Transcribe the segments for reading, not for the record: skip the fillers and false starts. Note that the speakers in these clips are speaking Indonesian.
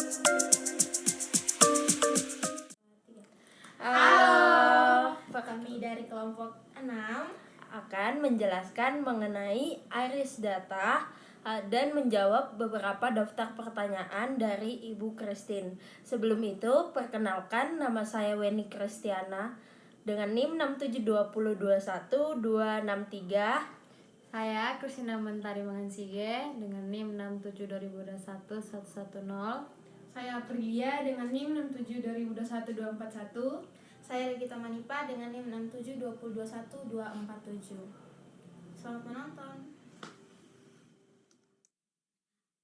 Halo, kami dari kelompok 6 akan menjelaskan mengenai iris data dan menjawab beberapa daftar pertanyaan dari Ibu Christine. Sebelum itu, perkenalkan, nama saya Weni Kristiana dengan NIM 672021263. Saya Kristina Mentari Mangansige dengan NIM 67 2021 110. Saya Aprilia dengan NIM 67 2021 241. Saya Regita Manipa dengan NIM 67 2021 247. Selamat menonton.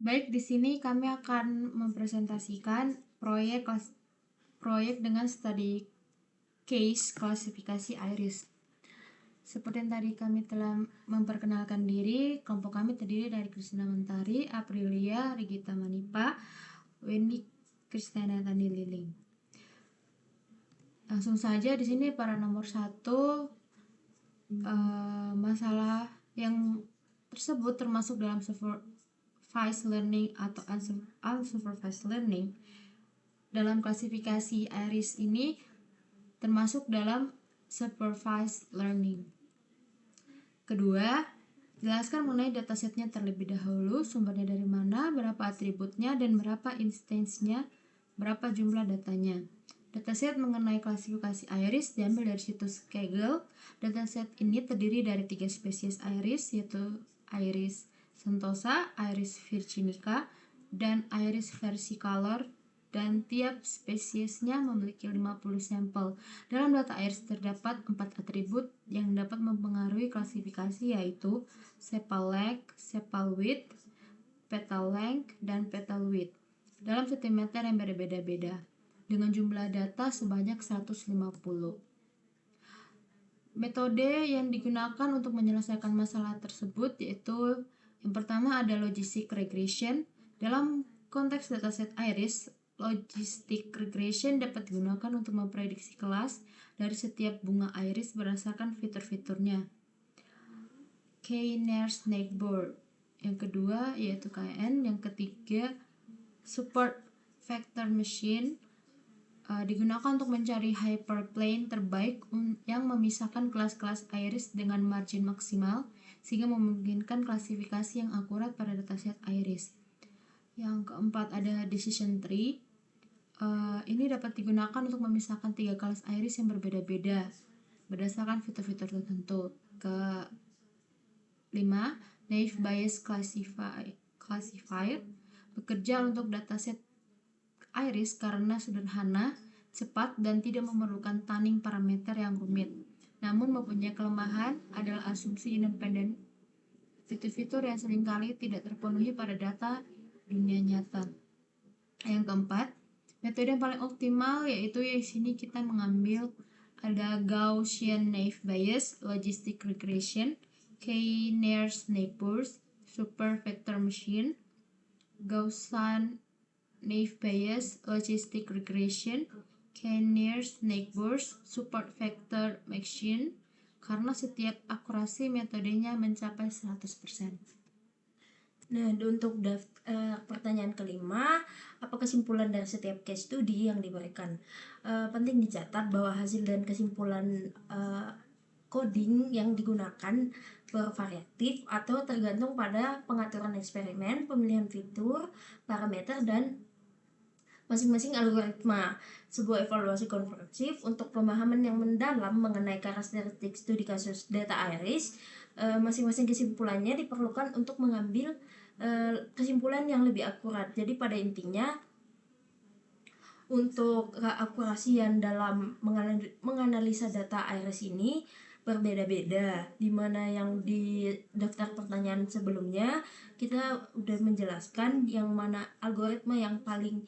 Baik, di sini kami akan mempresentasikan proyek dengan study case klasifikasi iris. Seperti yang tadi kami telah memperkenalkan diri, kelompok kami terdiri dari Kristina Mentari, Aprilia, Regita Manipa, Weni Kristiana Tani Liling. Langsung saja di sini pada nomor 1, masalah yang tersebut termasuk dalam supervised learning atau unsupervised learning. Dalam klasifikasi iris ini termasuk dalam supervised learning. Kedua, jelaskan mengenai datasetnya terlebih dahulu, sumbernya dari mana, berapa atributnya, dan berapa instansinya, berapa jumlah datanya. Dataset mengenai klasifikasi iris diambil dari situs Kaggle. Dataset ini terdiri dari 3 spesies iris, yaitu iris sentosa, iris virginica, dan iris versicolor, dan tiap spesiesnya memiliki 50 sampel. Dalam data iris terdapat 4 atribut yang dapat mempengaruhi klasifikasi, yaitu sepal length, sepal width, petal length, dan petal width dalam sentimeter yang berbeda-beda dengan jumlah data sebanyak 150. Metode yang digunakan untuk menyelesaikan masalah tersebut yaitu yang pertama ada logistic regression. Dalam konteks dataset iris, logistic regression dapat digunakan untuk memprediksi kelas dari setiap bunga iris berdasarkan fitur-fiturnya. K-nearest neighbor. Yang kedua yaitu KN. Yang ketiga support vector machine. Digunakan untuk mencari hyperplane terbaik yang memisahkan kelas-kelas iris dengan margin maksimal sehingga memungkinkan klasifikasi yang akurat pada dataset iris. Yang keempat ada decision tree. Ini dapat digunakan untuk memisahkan 3 kelas iris yang berbeda-beda berdasarkan fitur-fitur tertentu. Kelima, naive Bayes classifier bekerja untuk dataset iris karena sederhana, cepat, dan tidak memerlukan tuning parameter yang rumit. Namun mempunyai kelemahan adalah asumsi independen fitur-fitur yang seringkali tidak terpenuhi pada data dunia nyata. Yang keempat, metode yang paling optimal yaitu di sini kita mengambil ada Gaussian naive Bayes, logistic regression, K-nearest neighbors, super vector machine, Gaussian naive Bayes, logistic regression, K-nearest neighbors, support vector machine, karena setiap akurasi metodenya mencapai 100%. Nah, untuk pertanyaan kelima, apa kesimpulan dari setiap case study yang diberikan? Penting dicatat bahwa hasil dan kesimpulan coding yang digunakan bervariatif atau tergantung pada pengaturan eksperimen, pemilihan fitur, parameter, dan masing-masing algoritma. Sebuah evaluasi komprehensif untuk pemahaman yang mendalam mengenai karakteristik studi kasus data iris. Masing-masing kesimpulannya diperlukan untuk mengambil kesimpulan yang lebih akurat. Jadi pada intinya untuk keakurasian dalam menganalisa data iris ini berbeda-beda, dimana yang di daftar pertanyaan sebelumnya kita udah menjelaskan yang mana algoritma yang paling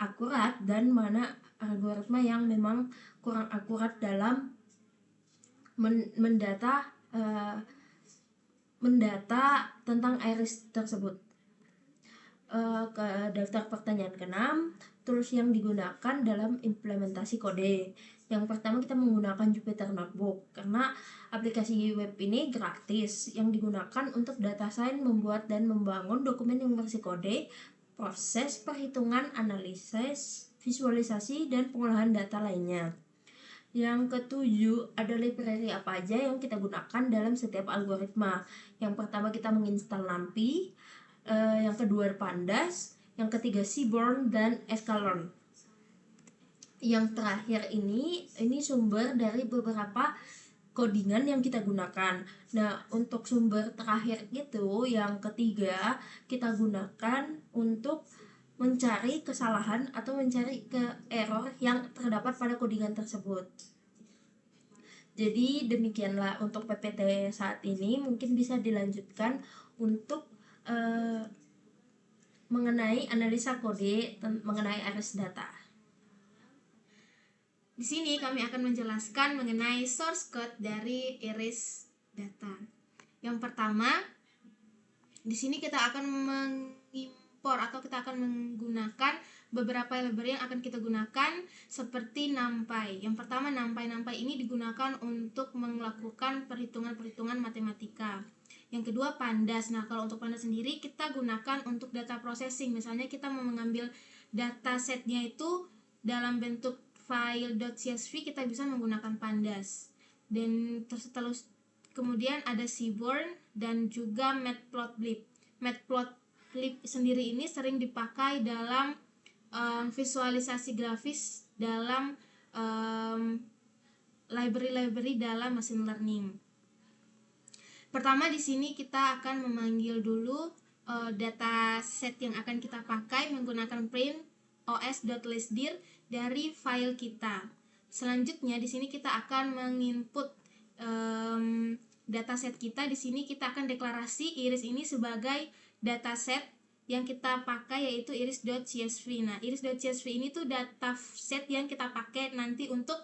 akurat dan mana algoritma yang memang kurang akurat dalam mendata tentang iris tersebut. Ke daftar pertanyaan ke-6, tools yang digunakan dalam implementasi kode. Yang pertama kita menggunakan Jupyter Notebook karena aplikasi web ini gratis yang digunakan untuk data science membuat dan membangun dokumen yang bersih kode proses perhitungan, analisis, visualisasi, dan pengolahan data lainnya. Yang ketujuh, ada library apa aja yang kita gunakan dalam setiap algoritma. Yang pertama kita menginstal NumPy, yang kedua Pandas, yang ketiga Seaborn dan Escalon. Yang terakhir ini sumber dari beberapa codingan yang kita gunakan. Nah, untuk sumber terakhir itu yang ketiga kita gunakan untuk mencari kesalahan atau mencari error yang terdapat pada codingan tersebut. Jadi demikianlah untuk PPT saat ini. Mungkin bisa dilanjutkan untuk mengenai analisa kode mengenai iris data. Di sini kami akan menjelaskan mengenai source code dari iris data. Yang pertama, di sini kita akan mengimpor atau kita akan menggunakan beberapa library yang akan kita gunakan seperti NumPy. Yang pertama, NumPy ini digunakan untuk melakukan perhitungan-perhitungan matematika. Yang kedua, Pandas. Nah, kalau untuk Pandas sendiri kita gunakan untuk data processing. Misalnya kita mau mengambil data setnya itu dalam bentuk file .csv, kita bisa menggunakan Pandas. Dan terus kemudian ada Seaborn dan juga Matplotlib. Matplotlib sendiri ini sering dipakai dalam visualisasi grafis dalam library dalam machine learning. Pertama di sini kita akan memanggil dulu data set yang akan kita pakai menggunakan print os.listdir dari file kita. Selanjutnya di sini kita akan menginput dataset kita. Di sini kita akan deklarasi iris ini sebagai dataset yang kita pakai, yaitu iris.csv. Nah, iris.csv ini tuh dataset yang kita pakai nanti untuk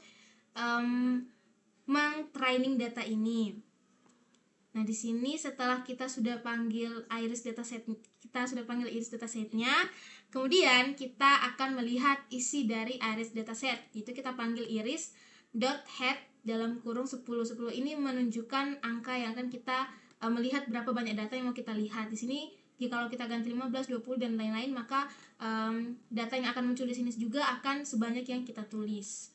meng-training data ini. Nah, di sini setelah kita sudah panggil iris datasetnya, kemudian kita akan melihat isi dari iris dataset. Itu kita panggil iris.head dalam kurung 10. 10 ini menunjukkan angka yang akan kita melihat berapa banyak data yang mau kita lihat. Di sini kalau kita ganti 15, 20 dan lain-lain, maka data yang akan muncul di sini juga akan sebanyak yang kita tulis.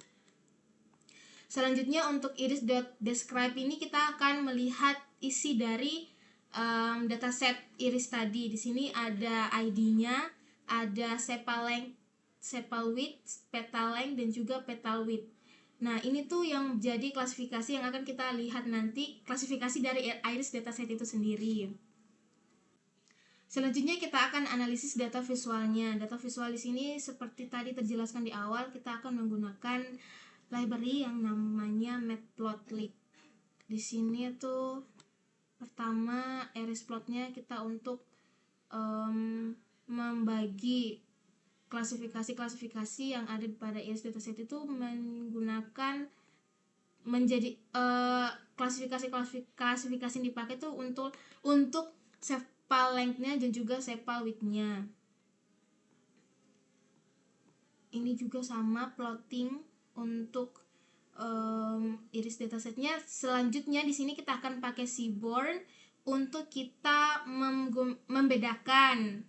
Selanjutnya untuk iris.describe ini kita akan melihat isi dari dataset iris tadi. Di sini ada ID-nya, ada sepal length, sepal width, petal length, dan juga petal width. Nah, ini tuh yang jadi klasifikasi yang akan kita lihat nanti, klasifikasi dari iris dataset itu sendiri. Selanjutnya kita akan analisis data visualnya. Data visual di sini seperti tadi terjelaskan di awal, kita akan menggunakan library yang namanya Matplotlib. Di sini tuh pertama iris plotnya kita untuk membagi klasifikasi yang ada pada iris dataset itu menggunakan menjadi klasifikasi yang dipakai itu untuk sepal length-nya dan juga sepal width-nya. Ini juga sama plotting untuk iris datasetnya. Selanjutnya di sini kita akan pakai Seaborn untuk kita membedakan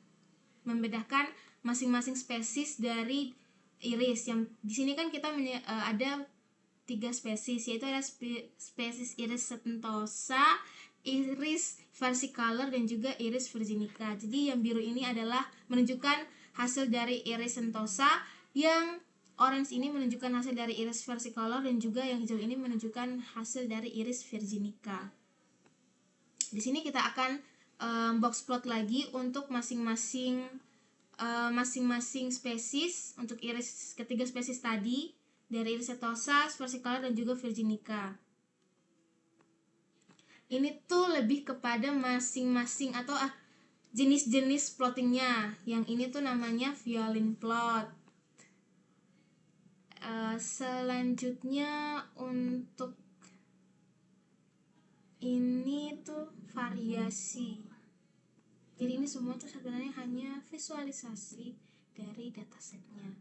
masing-masing spesies dari iris. Yang di sini kan kita ada 3 spesies, yaitu ada spesies iris setentosa, iris versicolor, dan juga iris virginica. Jadi yang biru ini adalah menunjukkan hasil dari iris sentosa, yang orange ini menunjukkan hasil dari iris versicolor, dan juga yang hijau ini menunjukkan hasil dari iris virginica. Di sini kita akan box plot lagi untuk masing-masing spesies. Untuk iris ketiga spesies tadi dari iris setosa, versicolor, dan juga virginica. Ini tuh lebih kepada masing-masing atau jenis-jenis plottingnya. Yang ini tuh namanya violin plot. Selanjutnya untuk ini tuh variasi. Jadi ini semua tuh sebenarnya hanya visualisasi dari datasetnya.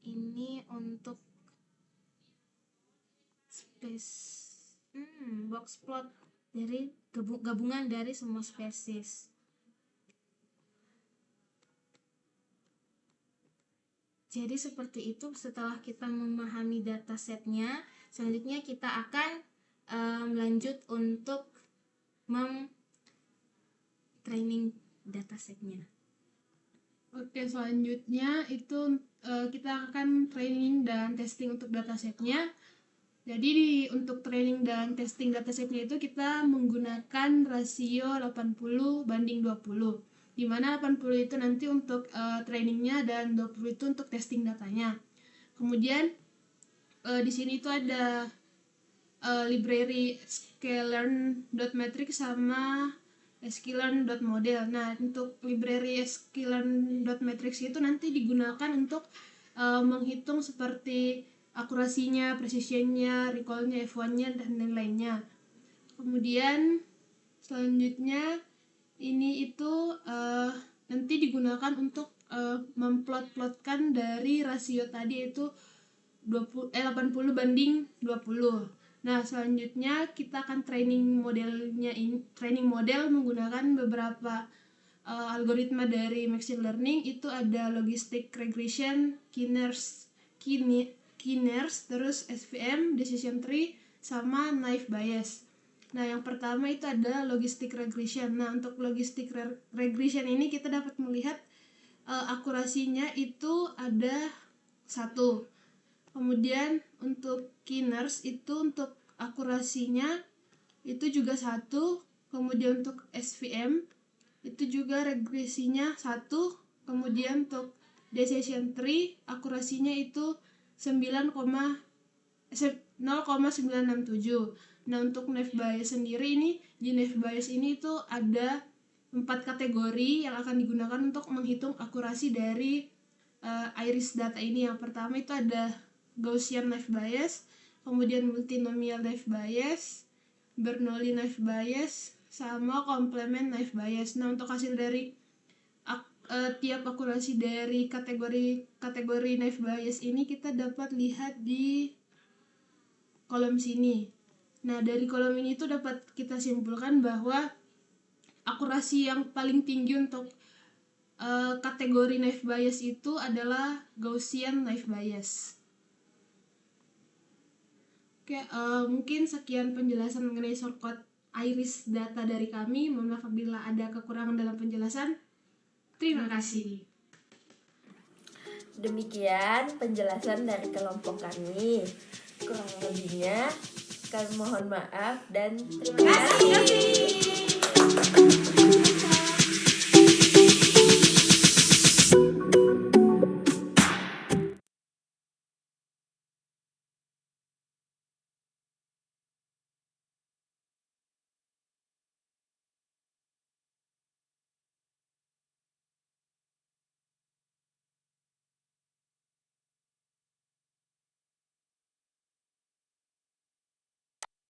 Ini untuk box plot dari gabungan dari semua spesies. Jadi seperti itu. Setelah kita memahami datasetnya, selanjutnya kita akan lanjut untuk training datasetnya. Oke, selanjutnya itu kita akan training dan testing untuk datasetnya. Jadi untuk training dan testing datasetnya itu kita menggunakan rasio 80/20, di mana 80 itu nanti untuk trainingnya dan 20 itu untuk testing datanya. Kemudian di sini itu ada library sklearn.metric sama sklearn.model. Nah, untuk library sklearn.metrics itu nanti digunakan untuk menghitung seperti akurasinya, precisionnya, recallnya, F1-nya, dan lain-lainnya. Kemudian selanjutnya ini itu nanti digunakan untuk memplot-plotkan dari rasio tadi yaitu 80/20. Nah, selanjutnya kita akan training model menggunakan beberapa algoritma dari machine learning. Itu ada logistic regression, K-NERS, terus SVM, decision tree, sama naive Bayes. Nah, yang pertama itu ada logistic regression. Nah, untuk logistic regression ini kita dapat melihat akurasinya itu ada 1. Kemudian untuk K-NERS itu untuk akurasinya itu juga 1. Kemudian untuk SVM itu juga regresinya 1. Kemudian untuk decision tree akurasinya itu 0,967. Nah, untuk naive Bayes sendiri ini, di naive Bayes ini itu ada 4 kategori yang akan digunakan untuk menghitung akurasi dari iris data ini. Yang pertama itu ada Gaussian naive Bayes, kemudian multinomial naive Bayes, Bernoulli naive Bayes, sama complement naive Bayes. Nah, untuk hasil dari tiap akurasi dari kategori naive Bayes ini kita dapat lihat di kolom sini. Nah, dari kolom ini tuh dapat kita simpulkan bahwa akurasi yang paling tinggi untuk kategori naive Bayes itu adalah Gaussian naive Bayes. Oke, mungkin sekian penjelasan mengenai shortcut iris data dari kami. Mohon maaf apabila ada kekurangan dalam penjelasan. Terima kasih. Demikian penjelasan dari kelompok kami. Kurang lebihnya kami mohon maaf dan terima kasih.